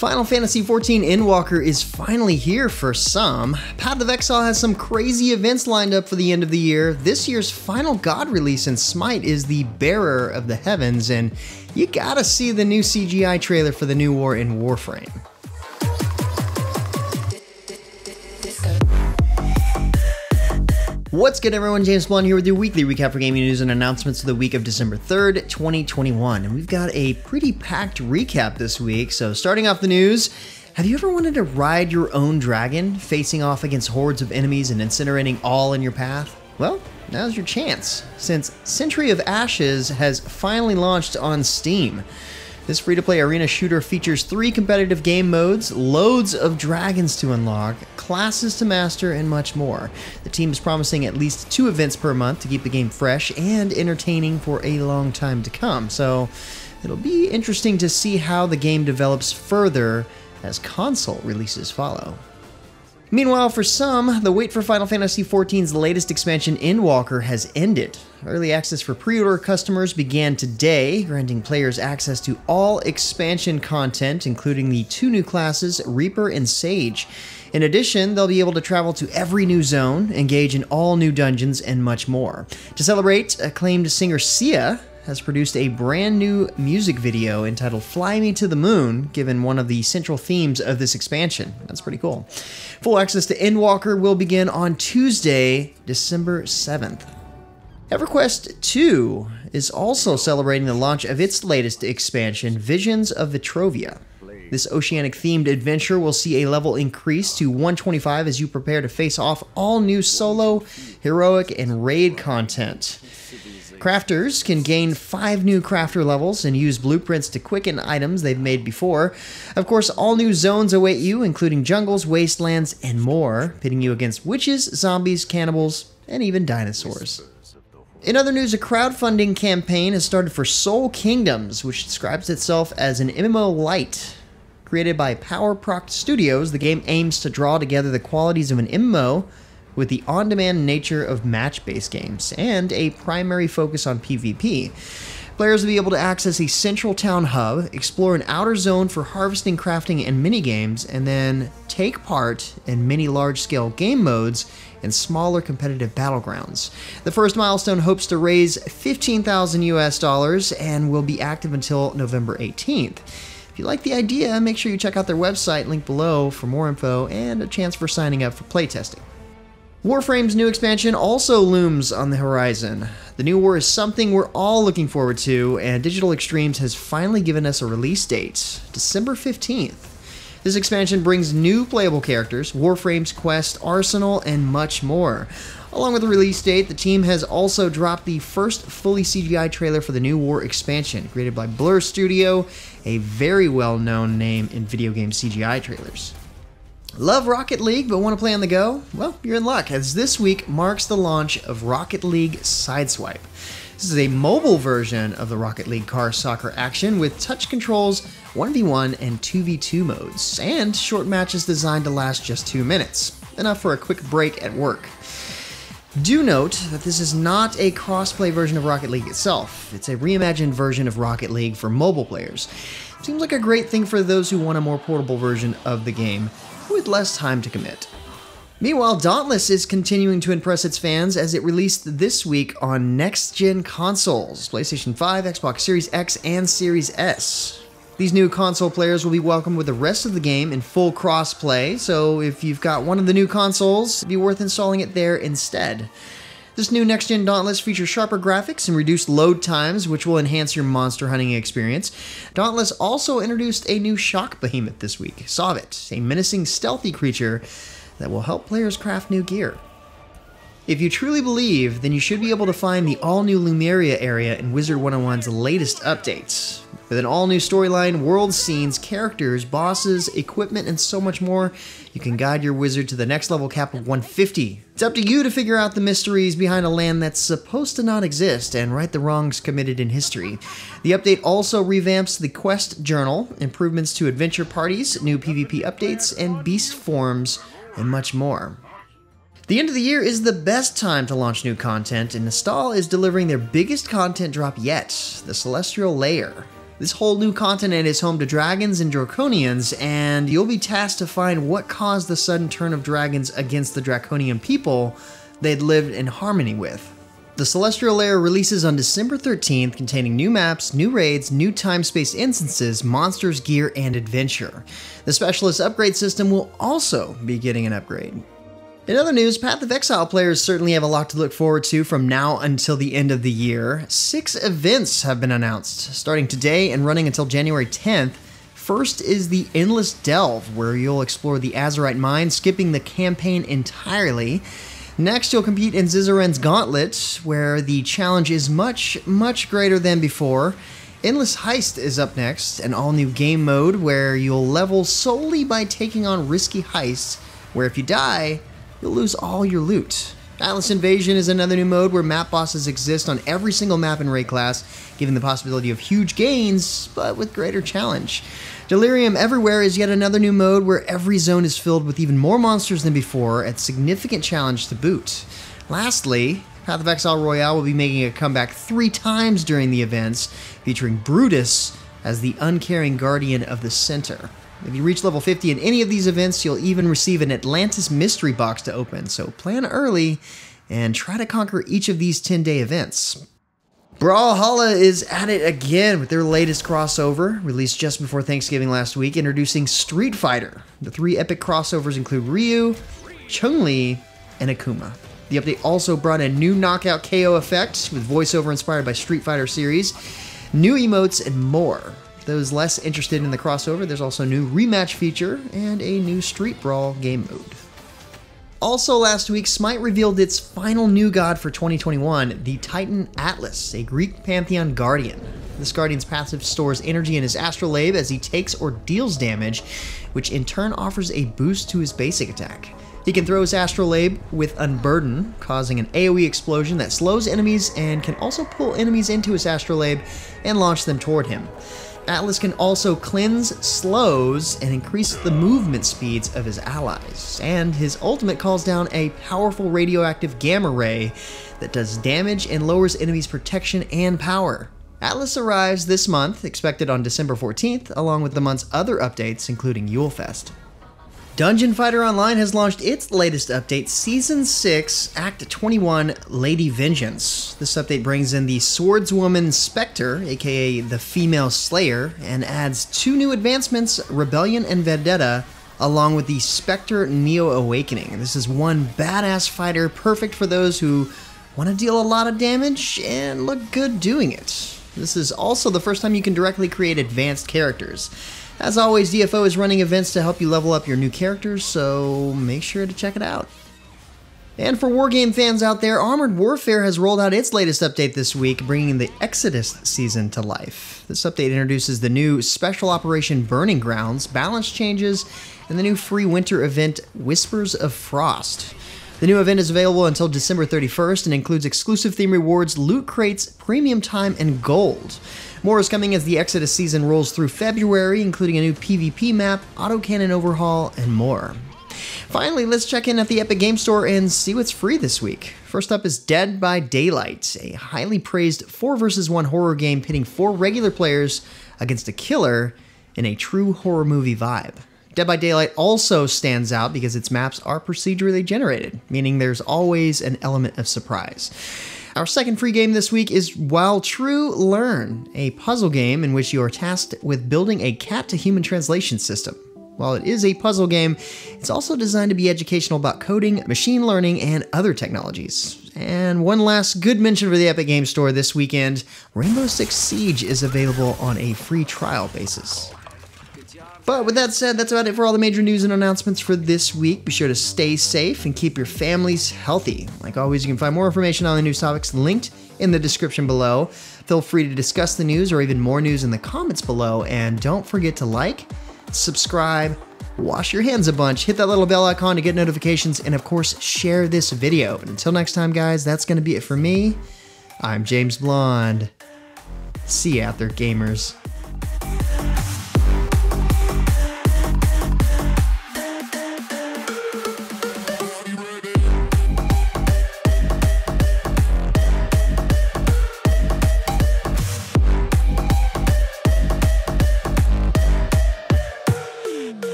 Final Fantasy XIV Endwalker is finally here for some. Path of Exile has some crazy events lined up for the end of the year. This year's final god release in Smite is the Bearer of the Heavens, and you gotta see the new CGI trailer for the new war in Warframe. What's good, everyone? James Blonde here with your weekly recap for gaming news and announcements of the week of December 3rd, 2021. And we've got a pretty packed recap this week. So starting off the news, have you ever wanted to ride your own dragon, facing off against hordes of enemies and incinerating all in your path? Well, now's your chance, since Century of Ashes has finally launched on Steam. This free-to-play arena shooter features 3 competitive game modes, loads of dragons to unlock, classes to master, and much more. The team is promising at least 2 events per month to keep the game fresh and entertaining for a long time to come, so it'll be interesting to see how the game develops further as console releases follow. Meanwhile, for some, the wait for Final Fantasy XIV's latest expansion, Endwalker, has ended. Early access for pre-order customers began today, granting players access to all expansion content, including the 2 new classes, Reaper and Sage. In addition, they'll be able to travel to every new zone, engage in all new dungeons, and much more. To celebrate, acclaimed singer Sia has produced a brand new music video entitled Fly Me to the Moon, given one of the central themes of this expansion. That's pretty cool. Full access to Endwalker will begin on Tuesday, December 7th. EverQuest 2 is also celebrating the launch of its latest expansion, Visions of Vitrovia. This oceanic-themed adventure will see a level increase to 125 as you prepare to face off all new solo, heroic, and raid content. Crafters can gain 5 new crafter levels and use blueprints to quicken items they've made before. Of course, all new zones await you, including jungles, wastelands, and more, pitting you against witches, zombies, cannibals, and even dinosaurs. In other news, a crowdfunding campaign has started for Soul Kingdoms, which describes itself as an MMO light. Created by PowerProct Studios, the game aims to draw together the qualities of an MMO with the on-demand nature of match-based games, and a primary focus on PvP. Players will be able to access a central town hub, explore an outer zone for harvesting, crafting, and minigames, and then take part in many large-scale game modes and smaller competitive battlegrounds. The first milestone hopes to raise $15,000 US and will be active until November 18th. If you like the idea, make sure you check out their website, linked below, for more info and a chance for signing up for playtesting. Warframe's new expansion also looms on the horizon. The new war is something we're all looking forward to, and Digital Extremes has finally given us a release date, December 15th. This expansion brings new playable characters, Warframe's quest, arsenal, and much more. Along with the release date, the team has also dropped the first fully CGI trailer for the new war expansion, created by Blur Studio, a very well-known name in video game CGI trailers. Love Rocket League but want to play on the go? Well, you're in luck, as this week marks the launch of Rocket League Sideswipe. This is a mobile version of the Rocket League car soccer action with touch controls, 1v1 and 2v2 modes, and short matches designed to last just 2 minutes, enough for a quick break at work. Do note that this is not a cross-play version of Rocket League itself. It's a reimagined version of Rocket League for mobile players. Seems like a great thing for those who want a more portable version of the game, with less time to commit. Meanwhile, Dauntless is continuing to impress its fans as it released this week on next-gen consoles, PlayStation 5, Xbox Series X, and Series S. These new console players will be welcomed with the rest of the game in full cross-play, so if you've got one of the new consoles, it'd be worth installing it there instead. This new next-gen Dauntless features sharper graphics and reduced load times, which will enhance your monster hunting experience. Dauntless also introduced a new shock behemoth this week, Sovit, a menacing, stealthy creature that will help players craft new gear. If you truly believe, then you should be able to find the all-new Lumeria area in Wizard 101's latest updates. With an all-new storyline, world scenes, characters, bosses, equipment, and so much more, you can guide your wizard to the next level cap of 150. It's up to you to figure out the mysteries behind a land that's supposed to not exist and right the wrongs committed in history. The update also revamps the quest journal, improvements to adventure parties, new PvP updates, and beast forms, and much more. The end of the year is the best time to launch new content, and Nostal is delivering their biggest content drop yet, the Celestial Layer. This whole new continent is home to dragons and draconians, and you'll be tasked to find what caused the sudden turn of dragons against the draconian people they'd lived in harmony with. The Celestial Lair releases on December 13th, containing new maps, new raids, new time-space instances, monsters, gear, and adventure. The Specialist upgrade system will also be getting an upgrade. In other news, Path of Exile players certainly have a lot to look forward to from now until the end of the year. 6 events have been announced, starting today and running until January 10th. First is the Endless Delve, where you'll explore the Azerite Mine, skipping the campaign entirely. Next, you'll compete in Zizaren's Gauntlet, where the challenge is much greater than before. Endless Heist is up next, an all-new game mode where you'll level solely by taking on risky heists, where if you die, you'll lose all your loot. Atlas Invasion is another new mode where map bosses exist on every single map in raid class, giving the possibility of huge gains, but with greater challenge. Delirium Everywhere is yet another new mode where every zone is filled with even more monsters than before, at significant challenge to boot. Lastly, Path of Exile Royale will be making a comeback 3 times during the events, featuring Brutus as the uncaring guardian of the center. If you reach level 50 in any of these events, you'll even receive an Atlantis mystery box to open, so plan early and try to conquer each of these 10-day events. Brawlhalla is at it again with their latest crossover, released just before Thanksgiving last week, introducing Street Fighter. The 3 epic crossovers include Ryu, Chun-Li, and Akuma. The update also brought a new knockout KO effect with voiceover inspired by Street Fighter series, new emotes, and more. Those less interested in the crossover, there's also a new rematch feature and a new Street Brawl game mode. Also last week, Smite revealed its final new god for 2021, the Titan Atlas, a Greek pantheon guardian. This guardian's passive stores energy in his astrolabe as he takes or deals damage, which in turn offers a boost to his basic attack. He can throw his astrolabe with Unburden, causing an AoE explosion that slows enemies and can also pull enemies into his astrolabe and launch them toward him. Atlas can also cleanse, slows, and increase the movement speeds of his allies, and his ultimate calls down a powerful radioactive gamma ray that does damage and lowers enemies' protection and power. Atlas arrives this month, expected on December 14th, along with the month's other updates, including Yulefest. Dungeon Fighter Online has launched its latest update, Season 6, Act 21, Lady Vengeance. This update brings in the Swordswoman Spectre, aka the Female Slayer, and adds 2 new advancements, Rebellion and Vendetta, along with the Spectre Neo Awakening. This is one badass fighter perfect for those who want to deal a lot of damage and look good doing it. This is also the first time you can directly create advanced characters. As always, DFO is running events to help you level up your new characters, so make sure to check it out. And for Wargame fans out there, Armored Warfare has rolled out its latest update this week, bringing the Exodus season to life. This update introduces the new Special Operation Burning Grounds, balance changes, and the new free winter event, Whispers of Frost. The new event is available until December 31st and includes exclusive theme rewards, loot crates, premium time, and gold. More is coming as the Exodus season rolls through February, including a new PvP map, autocannon overhaul, and more. Finally, let's check in at the Epic Game Store and see what's free this week. First up is Dead by Daylight, a highly praised 4 vs 1 horror game pitting 4 regular players against a killer in a true horror movie vibe. Dead by Daylight also stands out because its maps are procedurally generated, meaning there's always an element of surprise. Our second free game this week is While True, Learn, a puzzle game in which you are tasked with building a cat-to-human translation system. While it is a puzzle game, it's also designed to be educational about coding, machine learning, and other technologies. And one last good mention for the Epic Game Store this weekend, Rainbow Six Siege is available on a free trial basis. But with that said, that's about it for all the major news and announcements for this week. Be sure to stay safe and keep your families healthy. Like always, you can find more information on the news topics linked in the description below. Feel free to discuss the news or even more news in the comments below. And don't forget to like, subscribe, wash your hands a bunch, hit that little bell icon to get notifications, and of course, share this video. But until next time, guys, that's going to be it for me. I'm James Blonde. See you out there, gamers.